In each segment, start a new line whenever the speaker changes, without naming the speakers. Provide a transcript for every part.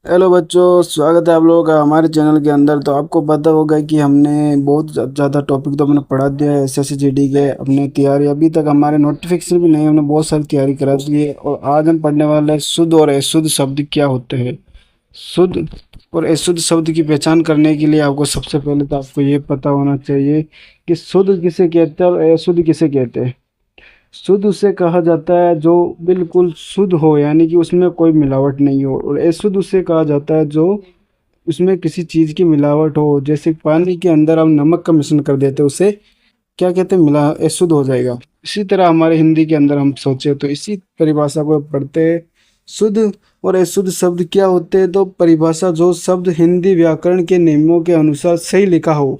Hello बच्चों, स्वागत है आप लोगों का हमारे चैनल के अंदर। तो आपको पता होगा कि हमने बहुत ज़्यादा टॉपिक तो हमने पढ़ा दिया है एसएससी जीडी के। अपने तैयारी अभी तक हमारे नोटिफिकेशन भी नहीं, हमने बहुत सारी तैयारी करा दी है। और आज हम पढ़ने वाले हैं शुद्ध और अशुद्ध शब्द क्या होते हैं। शुद्ध और अशुद्ध शब्द की पहचान करने के लिए आपको सबसे पहले तो आपको ये पता होना चाहिए कि शुद्ध किसे कहते हैं और अशुद्ध किसे कहते हैं। शुद्ध उसे कहा जाता है जो बिल्कुल शुद्ध हो, यानी कि उसमें कोई मिलावट नहीं हो। और अशुद्ध उसे कहा जाता है जो उसमें किसी चीज़ की मिलावट हो। जैसे पानी के अंदर हम नमक का मिश्रण कर देते हैं, उसे क्या कहते हैं, मिला अशुद्ध हो जाएगा। इसी तरह हमारे हिंदी के अंदर हम सोचे तो इसी परिभाषा को पढ़ते हैं। शुद्ध और अशुद्ध शब्द क्या होते हैं। तो परिभाषा, जो शब्द हिंदी व्याकरण के नियमों के अनुसार सही लिखा हो,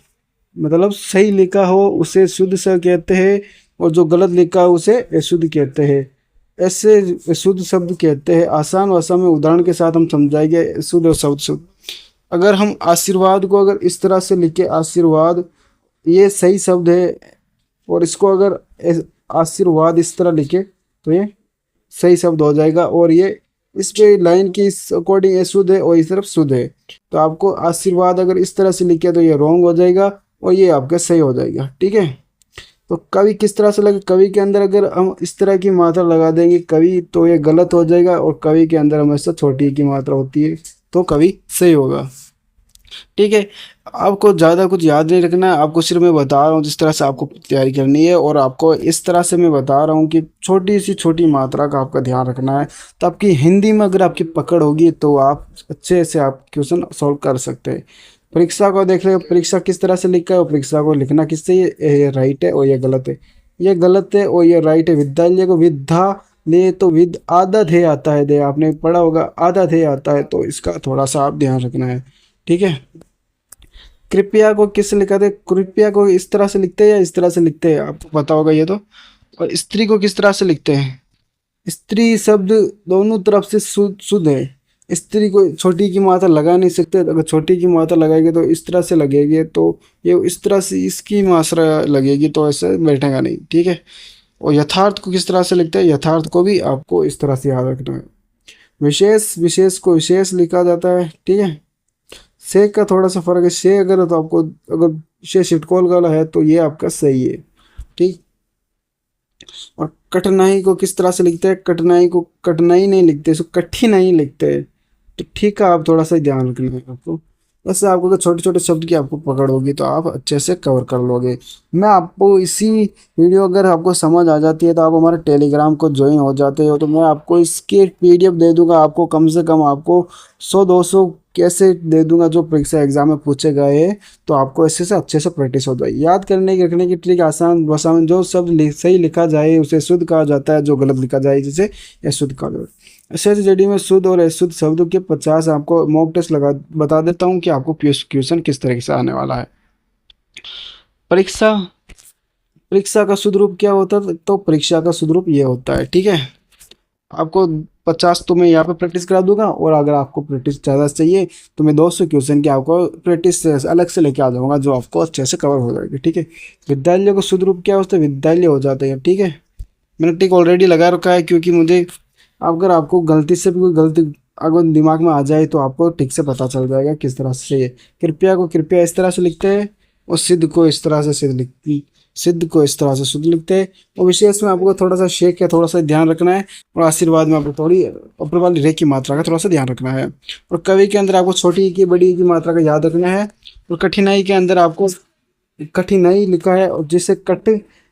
मतलब सही लिखा हो, उसे शुद्ध से कहते हैं। और जो गलत लिखा हो उसे अशुद्ध कहते हैं। ऐसे शुद्ध शब्द कहते हैं। आसान भाषा में उदाहरण के साथ हम समझाएंगे शुद्ध और शब्द शुद्ध। अगर हम आशीर्वाद को अगर इस तरह से लिखे, आशीर्वाद ये सही शब्द है। और इसको अगर आशीर्वाद इस तरह लिखे तो ये सही शब्द हो जाएगा। और ये इस पे लाइन की इस अकॉर्डिंग अशुद्ध है और इस तरफ शुद्ध है। तो आपको आशीर्वाद अगर इस तरह से लिखे तो ये रॉन्ग हो जाएगा और ये आपका सही हो जाएगा। ठीक है। तो कवि किस तरह से लगे, कवि के अंदर अगर हम इस तरह की मात्रा लगा देंगे कवि, तो ये गलत हो जाएगा। और कवि के अंदर हमेशा छोटी की मात्रा होती है तो कवि सही होगा। ठीक है। आपको ज़्यादा कुछ याद नहीं रखना है, आपको सिर्फ मैं बता रहा हूँ जिस तरह से आपको तैयारी करनी है। और आपको इस तरह से मैं बता रहा हूँ कि छोटी सी छोटी मात्रा का आपका ध्यान रखना है। तो आपकी हिंदी में अगर आपकी पकड़ होगी तो आप अच्छे से आप क्वेश्चन सॉल्व कर सकते हैं। परीक्षा को देख ले, परीक्षा किस तरह से लिखा है और परीक्षा को लिखना किससे, ये राइट है और ये गलत है। ये गलत है और ये राइट है। विद्यालय को विद्या ले तो विद आधा ध्येय आता है, दे आपने पढ़ा होगा, आधा ध्येय आता है। तो इसका थोड़ा सा आप ध्यान रखना है। ठीक है। कृपया को किस लिखा थे, कृपया को इस तरह से लिखते हैं या इस तरह से लिखते हैं, आपको पता होगा ये तो। और स्त्री को किस तरह से लिखते हैं। स्त्री शब्द दोनों तरफ से शुद्ध शुद्ध है। स्त्री को छोटी की मात्रा लगा नहीं सकते। अगर छोटी की मात्रा लगाएंगे तो इस तरह से लगेगी, तो ये इस तरह से इसकी मात्रा लगेगी तो ऐसे बैठेगा नहीं। ठीक है। और यथार्थ को किस तरह से लिखते हैं, यथार्थ को भी आपको इस तरह से याद रखना है। विशेष, विशेष को विशेष लिखा जाता है। ठीक है। से का थोड़ा सा फर्क है। से अगर तो आपको अगर से षटकोल वाला है तो ये आपका सही है। ठीक। और कठिनाई को किस तरह से लिखते हैं, कठिनाई को कठिनाई नहीं लिखते, इसको कठिनाई लिखते हैं। तो ठीक है, आप थोड़ा सा ध्यान रखना है आपको। वैसे आपको अगर छोटे छोटे शब्द की आपको पकड़ होगी तो आप अच्छे से कवर कर लोगे। मैं आपको इसी वीडियो अगर आपको समझ आ जाती है तो आप हमारे टेलीग्राम को ज्वाइन हो जाते हो, तो मैं आपको इसकी पीडीएफ दे दूंगा। आपको कम से कम आपको 100-200 कैसे दे दूंगा जो परीक्षा एग्जाम में पूछे गए हैं। तो आपको ऐसे से अच्छे से प्रैक्टिस हो जाएगी। याद करने की रखने की ट्रिक, आसान भाषा में जो शब्द सही लिखा जाए उसे शुद्ध कहा जाता है, जो गलत लिखा जाए जिसे अशुद्ध कहा जाता है। एसएससी जीडी में शुद्ध और अशुद्ध शब्दों के 50 आपको मॉक टेस्ट लगा बता देता हूँ कि आपको क्वेश्चन किस तरीके से आने वाला है। परीक्षा, परीक्षा का शुद्ध रूप क्या होता है। तो परीक्षा का शुद्ध रूप ये होता है। ठीक है। आपको 50 तो मैं यहाँ पे प्रैक्टिस करा दूंगा। और अगर आपको प्रैक्टिस ज़्यादा चाहिए तो मैं 200 क्वेश्चन की आपको प्रैक्टिस से अलग से लेके आ जाऊंगा, जो आपको अच्छे से कवर हो जाएगी। ठीक है। विद्यालय का शुद्ध रूप क्या होता है, विद्यालय हो जाता है। ठीक है। मैंने टिक ऑलरेडी लगा रखा है क्योंकि मुझे, अगर आपको गलती से भी कोई गलती अगर दिमाग में आ जाए तो आपको ठीक से पता चल जाएगा किस तरह से ये। कृपया को कृपया इस तरह से लिखते हैं और सिद्ध को इस तरह से सिद्ध को इस तरह से शुद्ध लिखते हैं। और विशेष में आपको थोड़ा सा शेक का थोड़ा सा ध्यान रखना है। और आशीर्वाद में आपको थोड़ी ऊपर वाली रे की मात्रा का थोड़ा सा ध्यान रखना है। और कवि के अंदर आपको छोटी की बड़ी की मात्रा का याद रखना है। और कठिनाई के अंदर आपको कठिनाई लिखा है और जिसे कट